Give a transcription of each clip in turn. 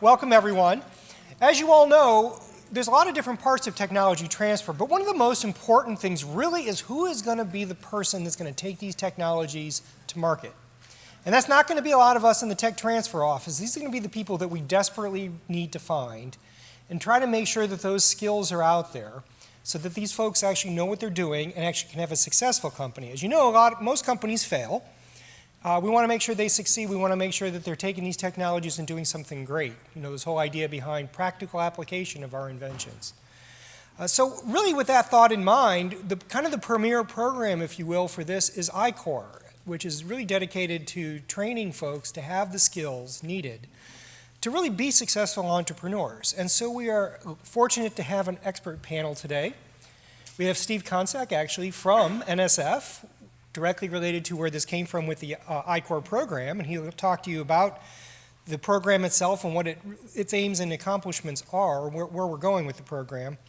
Welcome, everyone. As you all know, there's a lot of different parts of technology transfer, but one of the most important things really is who is going to be the person that's going to take these technologies to market. And that's not going to be a lot of us in the tech transfer office. These are going to be the people that we desperately need to find and try to make sure that those skills are out there so that these folks actually know what they're doing and actually can have a successful company. As you know, most companies fail. We want to make sure they succeed. We want to make sure that they're taking these technologies and doing something great. You know, this whole idea behind practical application of our inventions. So really with that thought in mind, the premier program, if you will, for this is ICorps, which is really dedicated to training folks to have the skills needed to really be successful entrepreneurs. And so we are fortunate to have an expert panel today. We have Steve Konsek, actually, from NSF, directly related to where this came from with the ICorps program, and he'll talk to you about the program itself and what its aims and accomplishments are, or where we're going with the program.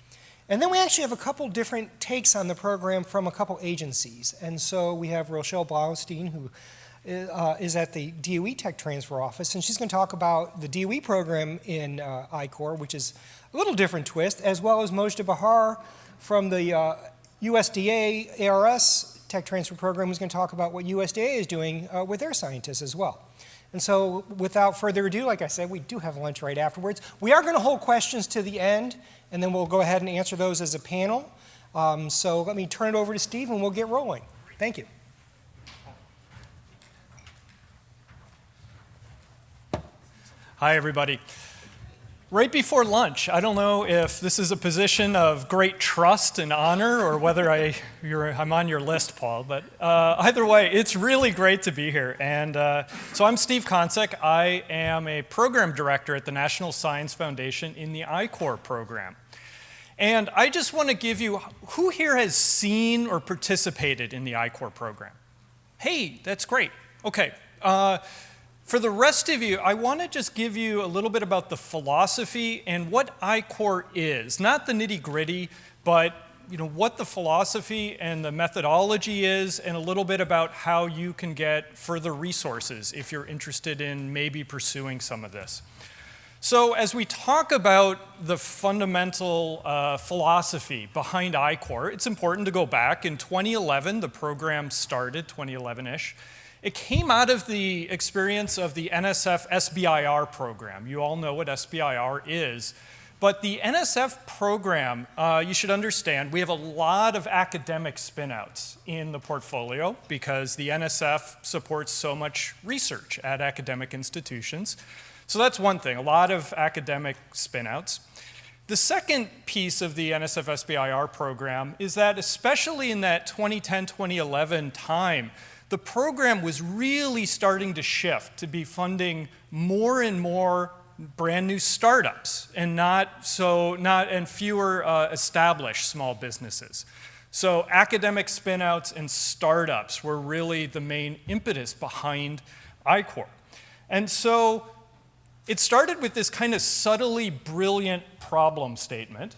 And then we actually have a couple different takes on the program from a couple agencies. And so we have Rochelle Blaustein, who is at the DOE Tech Transfer Office, and she's going to talk about the DOE program in ICorps, which is a little different twist, as well as Mojdeh Bahar from the USDA-ARS Tech Transfer Program, who's going to talk about what USDA is doing with their scientists as well. And so without further ado, like I said, we do have lunch right afterwards. We are going to hold questions to the end, and then we'll go ahead and answer those as a panel. So let me turn it over to Steve, and we'll get rolling. Thank you. Hi, everybody. Right before lunch, I don't know if this is a position of great trust and honor or whether I'm on your list, Paul, but either way, it's really great to be here. And so I'm Steve Konsek. I am a program director at the National Science Foundation in the ICorps program. And I just want to give you, who here has seen or participated in the ICorps program? Hey, that's great. Okay. For the rest of you, I want to just give you a little bit about the philosophy and what ICorps is. Not the nitty-gritty, but what the philosophy and the methodology is, and a little bit about how you can get further resources if you're interested in maybe pursuing some of this. So as we talk about the fundamental philosophy behind ICorps, it's important to go back. In 2011, the program started, 2011-ish. It came out of the experience of the NSF SBIR program. You all know what SBIR is. But the NSF program, you should understand, we have a lot of academic spinouts in the portfolio because the NSF supports so much research at academic institutions. So that's one thing, a lot of academic spinouts. The second piece of the NSF SBIR program is that especially in that 2010-2011 time, the program was really starting to shift to be funding more and more brand new startups and fewer established small businesses. So academic spinouts and startups were really the main impetus behind ICorps. And so it started with this kind of subtly brilliant problem statement.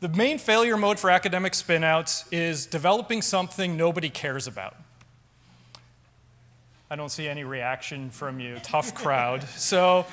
The main failure mode for academic spinouts is developing something nobody cares about. I don't see any reaction from you, tough crowd. So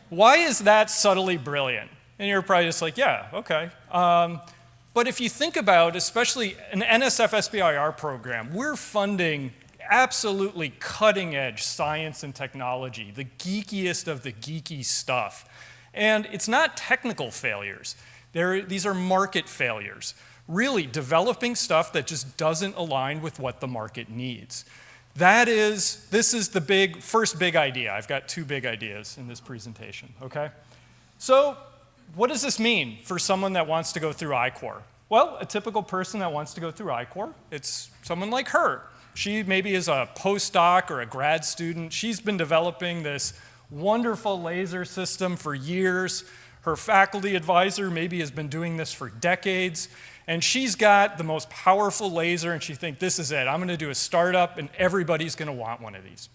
why is that subtly brilliant? And you're probably just like, yeah, okay. But if you think about, especially an NSF SBIR program, we're funding absolutely cutting edge science and technology, the geekiest of the geeky stuff. And it's not technical failures. These are market failures, really developing stuff that just doesn't align with what the market needs. This is the first big idea. I've got two big ideas in this presentation, okay? So what does this mean for someone that wants to go through ICorps? Well, a typical person that wants to go through ICorps, it's someone like her. She maybe is a postdoc or a grad student. She's been developing this wonderful laser system for years. Her faculty advisor maybe has been doing this for decades, and she's got the most powerful laser, and she thinks, this is it. I'm going to do a startup, and everybody's going to want one of these.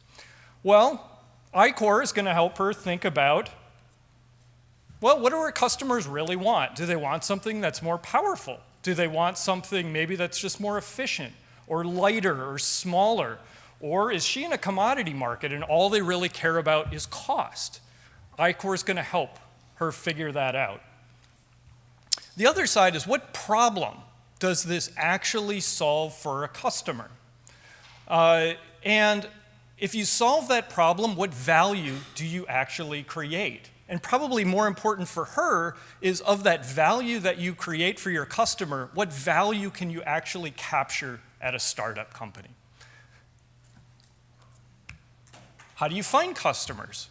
Well, ICorps is going to help her think about, well, what do our customers really want? Do they want something that's more powerful? Do they want something maybe that's just more efficient, or lighter, or smaller? Or is she in a commodity market and all they really care about is cost? ICorps is going to help her figure that out. The other side is, what problem does this actually solve for a customer? And if you solve that problem, what value do you actually create? And probably more important for her is, of that value that you create for your customer, what value can you actually capture at a startup company? How do you find customers?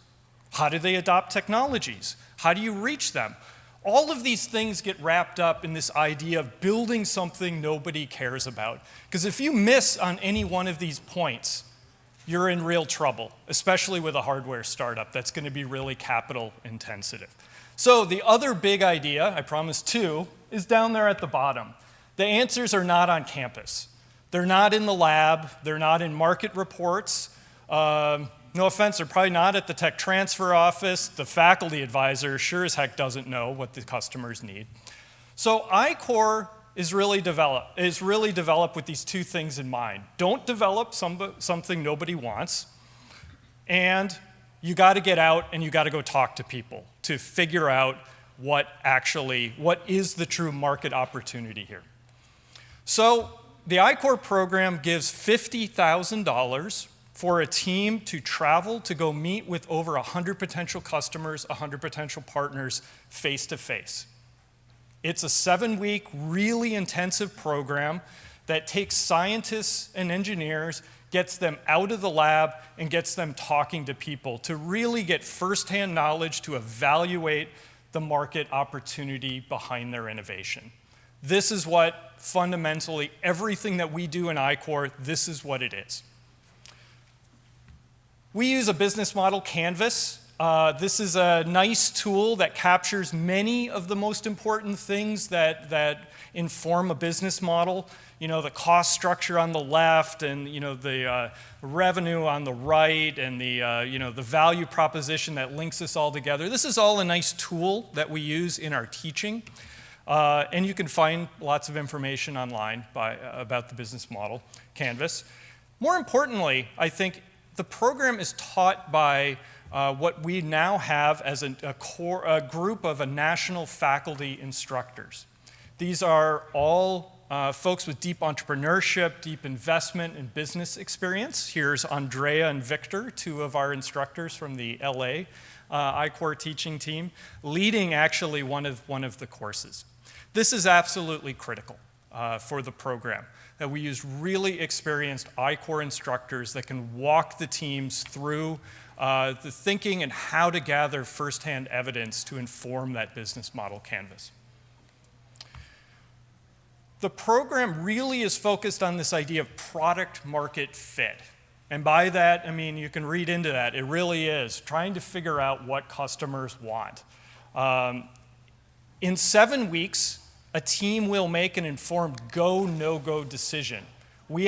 How do they adopt technologies? How do you reach them? All of these things get wrapped up in this idea of building something nobody cares about. Because if you miss on any one of these points, you're in real trouble, especially with a hardware startup that's going to be really capital intensive. So the other big idea, I promised two, is down there at the bottom. The answers are not on campus. They're not in the lab. They're not in market reports. No offense, they're probably not at the tech transfer office. The faculty advisor sure as heck doesn't know what the customers need. So ICorps is really developed with these two things in mind. Don't develop something nobody wants, and you got to get out and you got to go talk to people to figure out what is the true market opportunity here. So the ICorps program gives $50,000 for a team to travel to go meet with over 100 potential customers, 100 potential partners face to face. It's a 7-week, really intensive program that takes scientists and engineers, gets them out of the lab, and gets them talking to people to really get firsthand knowledge to evaluate the market opportunity behind their innovation. This is what fundamentally everything that we do in ICorps, this is what it is. We use a business model, Canvas. This is a nice tool that captures many of the most important things that inform a business model. You know, the cost structure on the left, and the revenue on the right, and the value proposition that links us all together. This is all a nice tool that we use in our teaching, and you can find lots of information online about the business model, Canvas. More importantly, I think the program is taught by what we now have as a group of national faculty instructors. These are all folks with deep entrepreneurship, deep investment, and business experience. Here's Andrea and Victor, two of our instructors from the LA ICorps teaching team, leading actually one of the courses. This is absolutely critical for the program, that we use really experienced ICorps instructors that can walk the teams through the thinking and how to gather firsthand evidence to inform that business model canvas. The program really is focused on this idea of product market fit. And by that, I mean, you can read into that. It really is trying to figure out what customers want. In 7 weeks, a team will make an informed go, no-go decision. We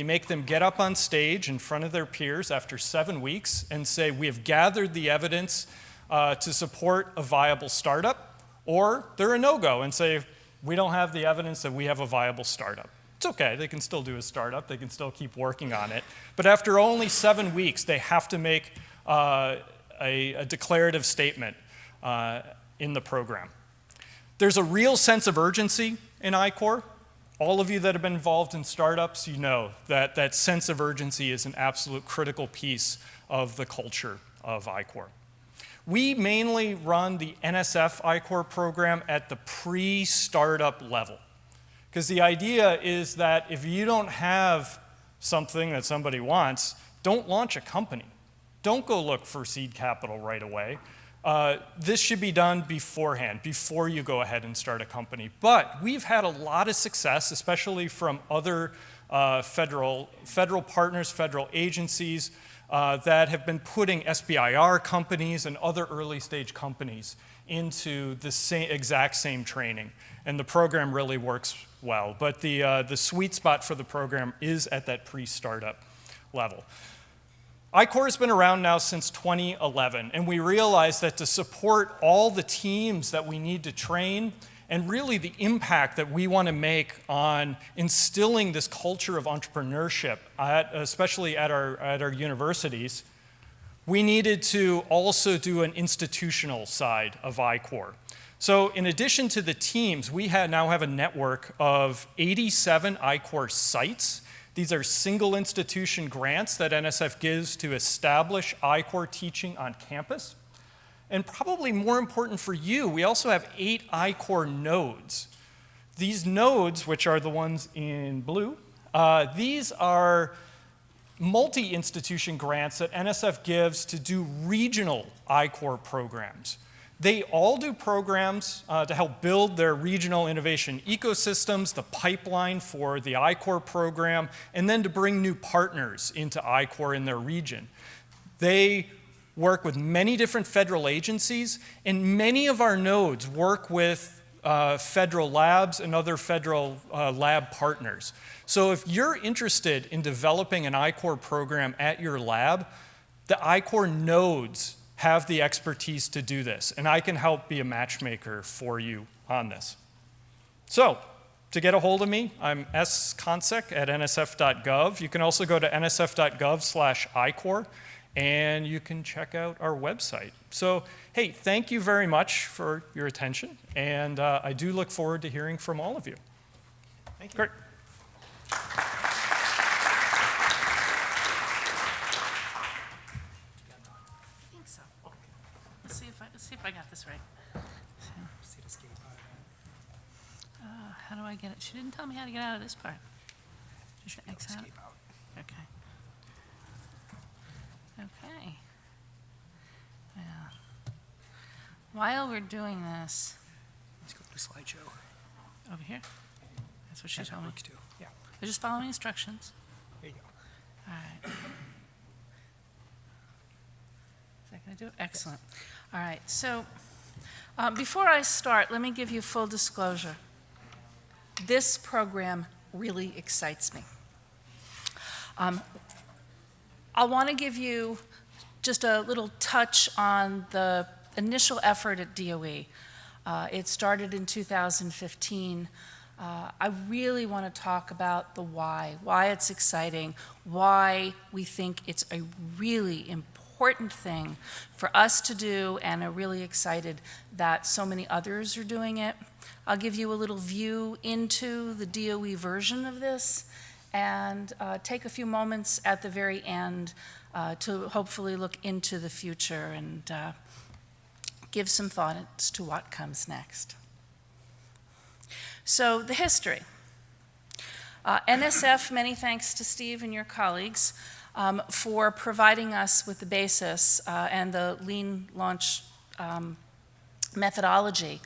make them get up on stage in front of their peers after 7 weeks and say, we have gathered the evidence to support a viable startup, or they're a no-go and say, we don't have the evidence that we have a viable startup. It's okay, they can still do a startup, they can still keep working on it, but after only 7 weeks, they have to make a declarative statement in the program. There's a real sense of urgency in ICorps. All of you that have been involved in startups, you know that that sense of urgency is an absolute critical piece of the culture of ICorps. We mainly run the NSF ICorps program at the pre-startup level, because the idea is that if you don't have something that somebody wants, don't launch a company. Don't go look for seed capital right away. This should be done beforehand, before you go ahead and start a company. But we've had a lot of success, especially from other federal partners, federal agencies that have been putting SBIR companies and other early stage companies into the exact same training. And the program really works well. But the sweet spot for the program is at that pre-startup level. ICorps has been around now since 2011, and we realized that to support all the teams that we need to train and really the impact that we want to make on instilling this culture of entrepreneurship, especially at our universities, we needed to also do an institutional side of ICorps. So in addition to the teams, we now have a network of 87 ICorps sites. These are single institution grants that NSF gives to establish ICorps teaching on campus. And probably more important for you, we also have 8 ICorps nodes. These nodes, which are the ones in blue, these are multi-institution grants that NSF gives to do regional ICorps programs. They all do programs to help build their regional innovation ecosystems, the pipeline for the ICorps program, and then to bring new partners into ICorps in their region. They work with many different federal agencies, and many of our nodes work with federal labs and other federal lab partners. So if you're interested in developing an ICorps program at your lab, the ICorps nodes have the expertise to do this, and I can help be a matchmaker for you on this. So, to get a hold of me, I'm skonsek at nsf.gov. You can also go to nsf.gov/ICorps, and you can check out our website. So, hey, thank you very much for your attention, and I do look forward to hearing from all of you. Thank you. Great. I think so. Let's see if I got this right. How do I get it? She didn't tell me how to get out of this part. Just X out. Okay. Okay. Yeah. While we're doing this, Let's go to the slideshow. over here. That's what she That told me. works too. Yeah, They're just following instructions. there you go. All right. Is that going to do it? Excellent. All right. So before I start, let me give you full disclosure. This program really excites me. I want to give you just a little touch on the initial effort at DOE. It started in 2015. I really want to talk about the why it's exciting, why we think it's a really important thing for us to do, and are really excited that so many others are doing it. I'll give you a little view into the DOE version of this, and take a few moments at the very end to hopefully look into the future and give some thoughts to what comes next. So the history. NSF, many thanks to Steve and your colleagues for providing us with the basis and the lean launch methodology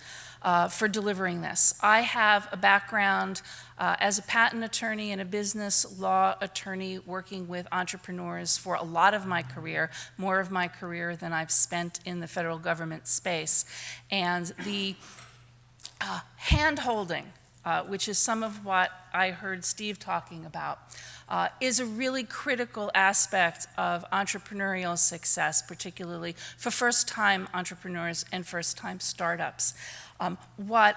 for delivering this. I have a background as a patent attorney and a business law attorney working with entrepreneurs for a lot of my career, more of my career than I've spent in the federal government space. And the hand-holding, which is some of what I heard Steve talking about, is a really critical aspect of entrepreneurial success, particularly for first-time entrepreneurs and first-time startups. What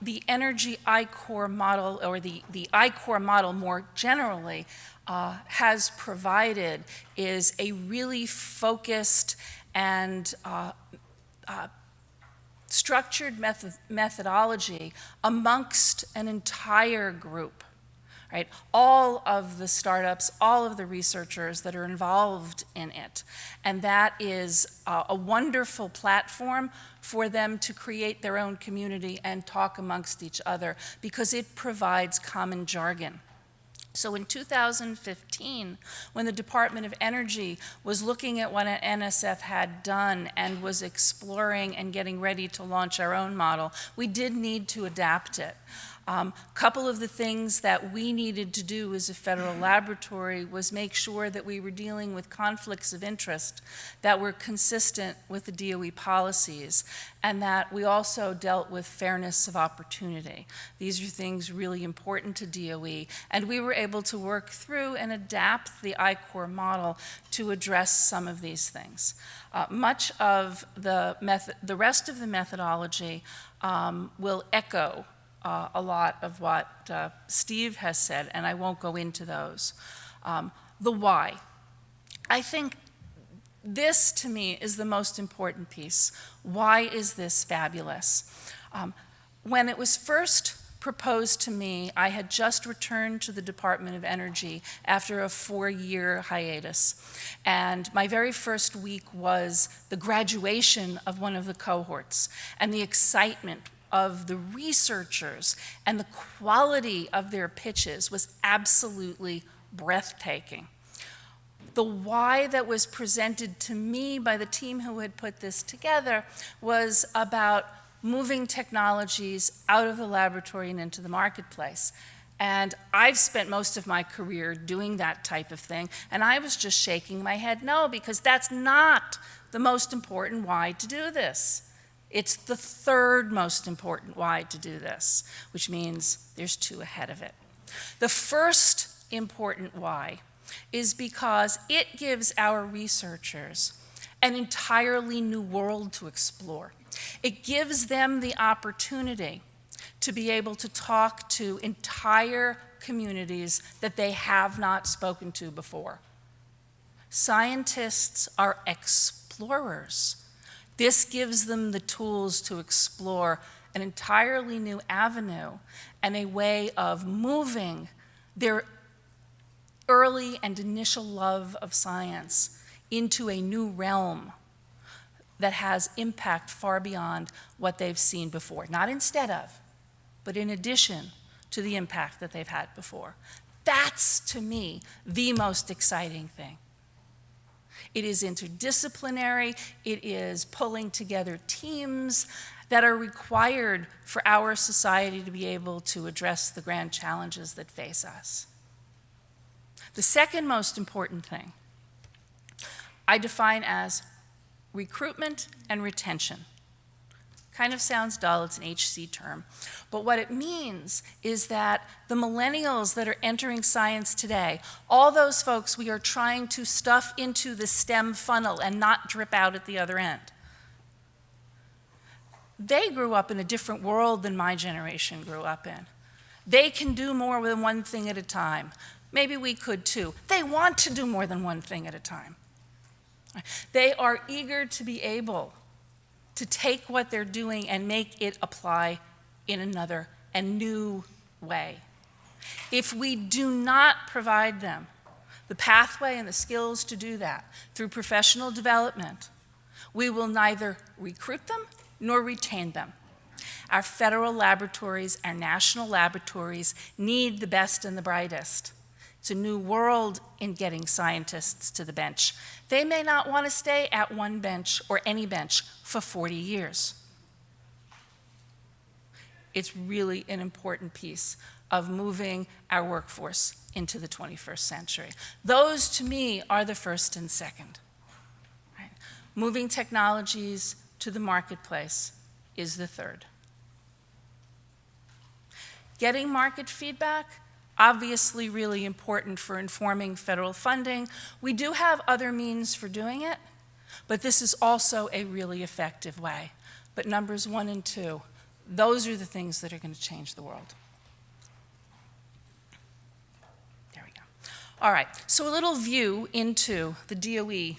the energy ICorps model, or the ICorps model more generally, has provided is a really focused and structured methodology amongst an entire group, right? All of the startups, all of the researchers that are involved in it. And that is a wonderful platform for them to create their own community and talk amongst each other, because it provides common jargon. So in 2015, when the Department of Energy was looking at what NSF had done and was exploring and getting ready to launch our own model, we did need to adapt it. Couple of the things that we needed to do as a federal laboratory was make sure that we were dealing with conflicts of interest that were consistent with the DOE policies, and that we also dealt with fairness of opportunity. These are things really important to DOE, and we were able to work through and adapt the ICorps model to address some of these things. Much of the rest of the methodology will echo a lot of what Steve has said, and I won't go into those. The why. I think this, to me, is the most important piece. Why is this fabulous? When it was first proposed to me, I had just returned to the Department of Energy after a 4-year hiatus. And my very first week was the graduation of one of the cohorts and the excitement of the researchers and the quality of their pitches was absolutely breathtaking. The why that was presented to me by the team who had put this together was about moving technologies out of the laboratory and into the marketplace. And I've spent most of my career doing that type of thing, and I was just shaking my head no, because that's not the most important why to do this. It's the third most important why to do this, which means there's 2 ahead of it. The first important why is because it gives our researchers an entirely new world to explore. It gives them the opportunity to be able to talk to entire communities that they have not spoken to before. Scientists are explorers. This gives them the tools to explore an entirely new avenue and a way of moving their early and initial love of science into a new realm that has impact far beyond what they've seen before. Not instead of, but in addition to the impact that they've had before. That's, to me, the most exciting thing. It is interdisciplinary. It is pulling together teams that are required for our society to be able to address the grand challenges that face us. The second most important thing I define as recruitment and retention. Kind of sounds dull, it's an HC term. But what it means is that the millennials that are entering science today, all those folks we are trying to stuff into the STEM funnel and not drip out at the other end, they grew up in a different world than my generation grew up in. They can do more than one thing at a time. Maybe we could too. They want to do more than one thing at a time. They are eager to be able to take what they're doing and make it apply in another and new way. If we do not provide them the pathway and the skills to do that through professional development, we will neither recruit them nor retain them. Our federal laboratories, our national laboratories need the best and the brightest. It's a new world in getting scientists to the bench. They may not want to stay at one bench or any bench for 40 years. It's really an important piece of moving our workforce into the 21st century. Those, to me, are the first and second. Right? Moving technologies to the marketplace is the third. Getting market feedback, obviously really important for informing federal funding. We do have other means for doing it, but this is also a really effective way. But numbers 1 and 2, those are the things that are going to change the world. There we go. All right, so a little view into the DOE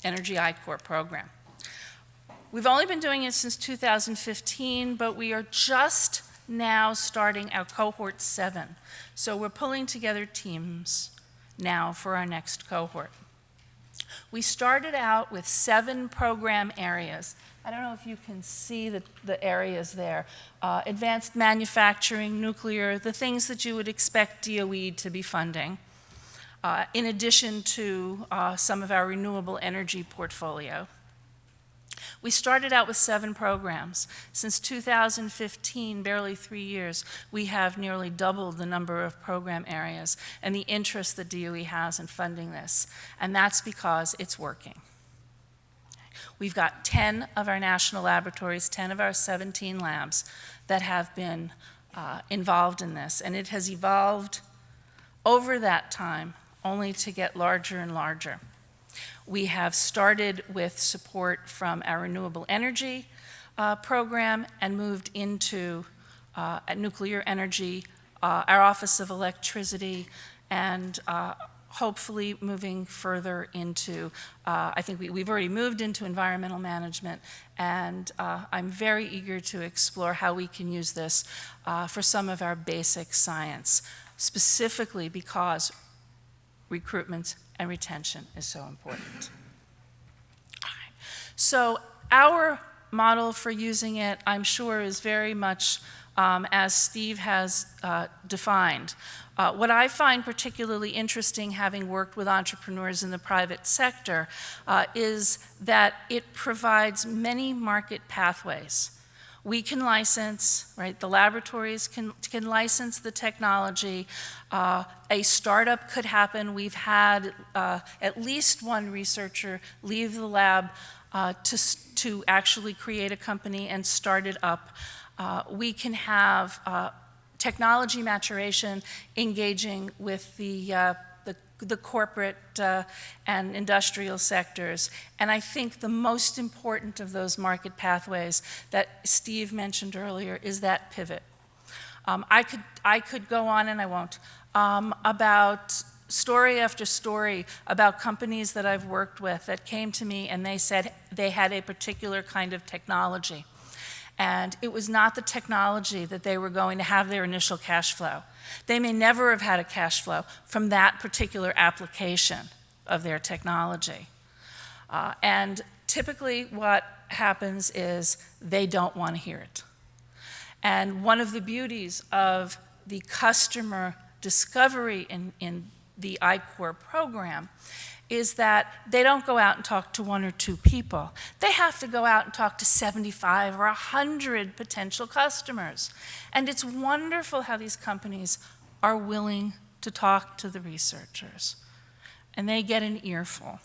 Energy ICorps program. We've only been doing it since 2015, but we are just now starting our cohort 7. So we're pulling together teams now for our next cohort. We started out with 7 program areas. I don't know if you can see the areas there. Advanced manufacturing, nuclear, the things that you would expect DOE to be funding, in addition to some of our renewable energy portfolio. We started out with 7 programs. Since 2015, barely 3 years, we have nearly doubled the number of program areas and the interest that DOE has in funding this, and that's because it's working. We've got 10 of our national laboratories, 10 of our 17 labs that have been involved in this, and it has evolved over that time only to get larger and larger. We have started with support from our renewable energy program and moved into nuclear energy, our Office of Electricity, and hopefully moving further into, I think we've already moved into environmental management, and I'm very eager to explore how we can use this for some of our basic science, specifically because recruitment and retention is so important. All right. So our model for using it, I'm sure, is very much as Steve has defined. What I find particularly interesting, having worked with entrepreneurs in the private sector, is that it provides many market pathways. We can license, right? The laboratories can license the technology. A startup could happen. We've had at least one researcher leave the lab to actually create a company and start it up. We can have technology maturation engaging with the corporate and industrial sectors. And I think the most important of those market pathways that Steve mentioned earlier is that pivot. I could go on, and I won't, about story after story about companies that I've worked with that came to me and they said they had a particular kind of technology. And it was not the technology that they were going to have their initial cash flow. They may never have had a cash flow from that particular application of their technology. And typically what happens is they don't want to hear it. And one of the beauties of the customer discovery in the ICorps program is that they don't go out and talk to 1 or 2 people. They have to go out and talk to 75 or 100 potential customers. And it's wonderful how these companies are willing to talk to the researchers. And they get an earful.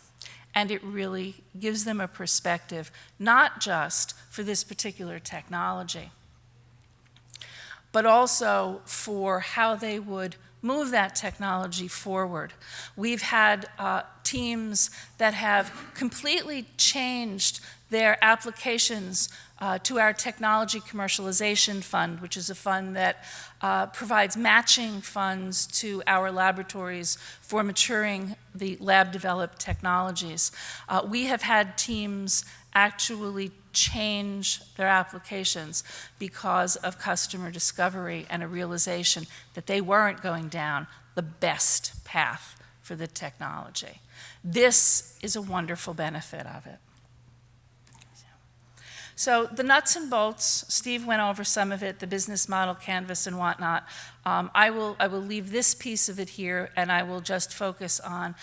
And it really gives them a perspective, not just for this particular technology, but also for how they would move that technology forward. We've had teams that have completely changed their applications to our Technology Commercialization Fund, which is a fund that provides matching funds to our laboratories for maturing the lab-developed technologies. We have had teams actually change their applications because of customer discovery and a realization that they weren't going down the best path for the technology. This is a wonderful benefit of it. So the nuts and bolts, Steve went over some of it, the business model canvas and whatnot. I will leave this piece of it here, and I will just focus on,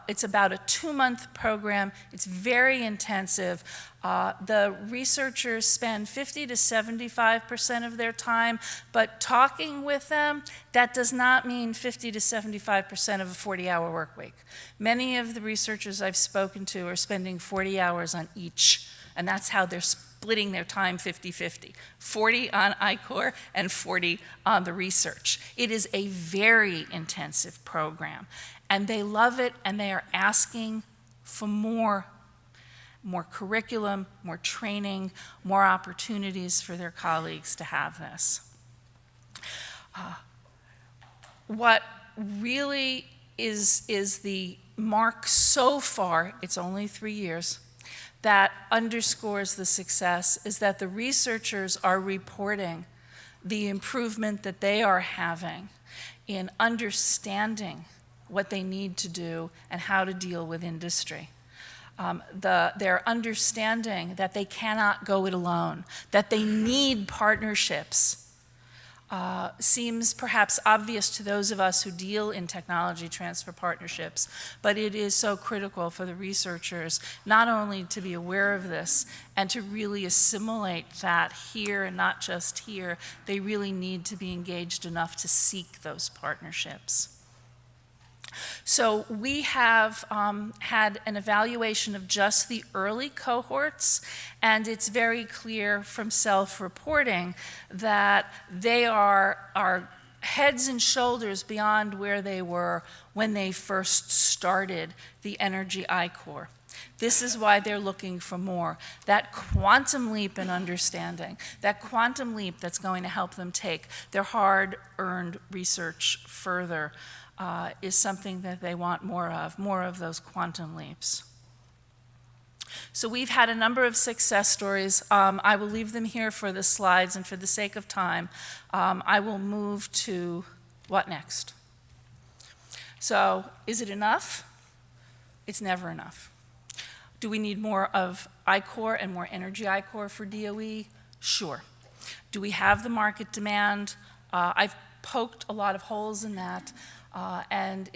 it's about a 2-month program. It's very intensive. The researchers spend 50 to 75% of their time, but talking with them, that does not mean 50 to 75% of a 40-hour work week. Many of the researchers I've spoken to are spending 40 hours on each, and that's how they're splitting their time 50-50. 40 on ICorps and 40 on the research. It is a very intensive program, and they love it, and they are asking for more curriculum, more training, more opportunities for their colleagues to have this. What really is the mark so far, it's only 3 years, that underscores the success is that the researchers are reporting the improvement that they are having in understanding what they need to do and how to deal with industry. Their understanding that they cannot go it alone, that they need partnerships seems perhaps obvious to those of us who deal in technology transfer partnerships, but it is so critical for the researchers not only to be aware of this and to really assimilate that here and not just here, they really need to be engaged enough to seek those partnerships. So we have had an evaluation of just the early cohorts, and it's very clear from self-reporting that they are heads and shoulders beyond where they were when they first started the Energy ICorps. This is why they're looking for more. That quantum leap in understanding, that quantum leap that's going to help them take their hard-earned research further, is something that they want more of those quantum leaps. So we've had a number of success stories. I will leave them here for the slides, and for the sake of time, I will move to what next? So is it enough? It's never enough. Do we need more of ICorps and more Energy ICorps for DOE? Sure. Do we have the market demand? I've poked a lot of holes in that. And